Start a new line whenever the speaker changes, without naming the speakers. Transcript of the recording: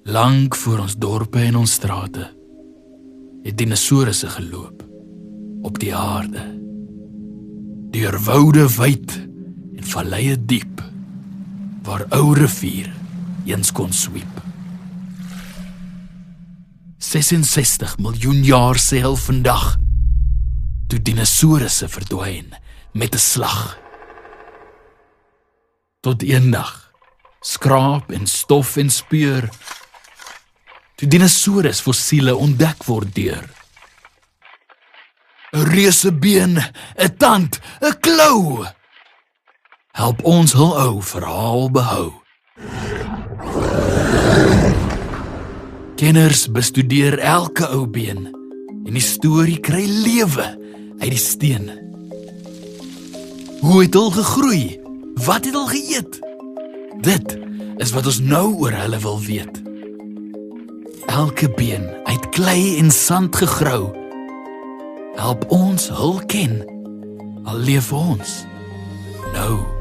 Lank voor ons dorpe en ons strate het dinosourusse geloop op die aarde. Deur woude wyd en valleie diep, waar ou rivier eens kon sweep. 66 miljoen jaar sel vandag, toe dinosourusse verdwyn met 'n slag. Tot eendag, skraap en stof en speur, toe dinosaurus fossiele ontdek word deur 'n reusebeen, 'n tand, 'n klou. Help ons hul ou verhaal behou. Kenners bestudeer elke ou been en die storie kry lewe uit die steen. Hoe het hulle gegroei? Wat het hulle geëet? Dit is wat ons nou oor hulle wil weet. Elke been uit klei en sand gegrou. Help ons hul ken, al leef ons nou.